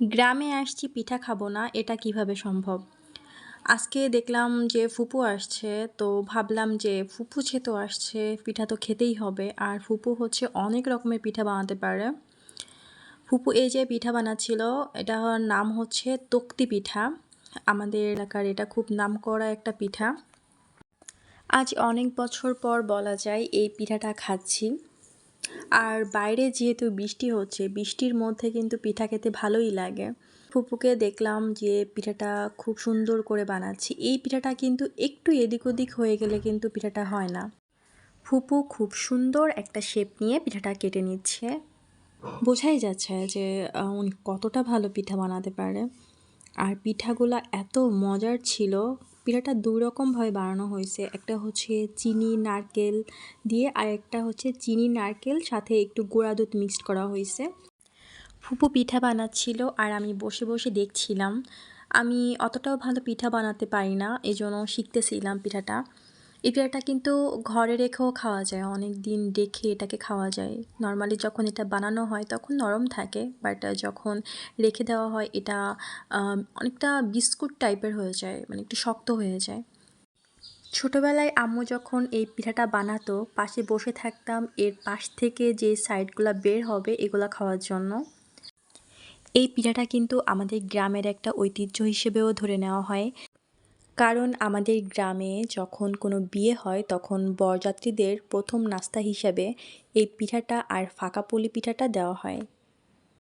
গ্রামে আসছি পিঠা খাবো না, এটা কিভাবে সম্ভব? আজকে দেখলাম যে ফুপু আসছে, তো ভাবলাম যে ফুপু যেহেতু আসছে পিঠা তো খেতেই হবে। আর ফুপু হচ্ছে অনেক রকমের পিঠা বানাতে পারে। ফুপু এই যে পিঠা বানাচ্ছিল, এটার নাম হচ্ছে তক্তি পিঠা। আমাদের এলাকার এটা খুব নামকরা একটা পিঠা। আজ অনেক বছর পর বলা যায় এই পিঠাটা খাচ্ছি। আর বাইরে যেহেতু বৃষ্টি হচ্ছে, বৃষ্টির মধ্যে কিন্তু পিঠা খেতে ভালোই লাগে। ফুপুকে দেখলাম যে পিঠাটা খুব সুন্দর করে বানাচ্ছি। এই পিঠাটা কিন্তু একটু এদিক ওদিক হয়ে গেলে কিন্তু পিঠাটা হয় না। ফুপু খুব সুন্দর একটা শেপ নিয়ে পিঠাটা কেটে নিচ্ছে। বোঝাই যাচ্ছে যে উনি কতটা ভালো পিঠা বানাতে পারে। আর পিঠাগুলা এত মজার ছিল। পিঠাটা ২ রকমভাবে বানানো হয়েছে। একটা হচ্ছে চিনি নারকেল দিয়ে, আর একটা হচ্ছে চিনি নারকেল সাথে একটু গুঁড়া দুধ মিক্সড করা হয়েছে। ফুপু পিঠা বানাচ্ছিল আর আমি বসে বসে দেখছিলাম। আমি অতটাও ভালো পিঠা বানাতে পারি না, এজন্য শিখতেছিলাম পিঠাটা। এই পিঠাটা কিন্তু ঘরে রেখেও খাওয়া যায়, অনেক দিন রেখে এটাকে খাওয়া যায়। নর্মালি যখন এটা বানানো হয় তখন নরম থাকে, বাট যখন রেখে দেওয়া হয় এটা অনেকটা বিস্কুট টাইপের হয়ে যায়, মানে একটু শক্ত হয়ে যায়। ছোটোবেলায় আম্মু যখন এই পিঠাটা বানাতো, পাশে বসে থাকতাম এর পাশ থেকে যে সাইডগুলা বের হবে এগুলা খাওয়ার জন্য। এই পিঠাটা কিন্তু আমাদের গ্রামের একটা ঐতিহ্য হিসেবেও ধরে নেওয়া হয়। কারণ আমাদের গ্রামে যখন কোনো বিয়ে হয় তখন বরযাত্রীদের প্রথম নাস্তা হিসেবে এই পিঠাটা আর ফাঁকা পুলি পিঠাটা দেওয়া হয়।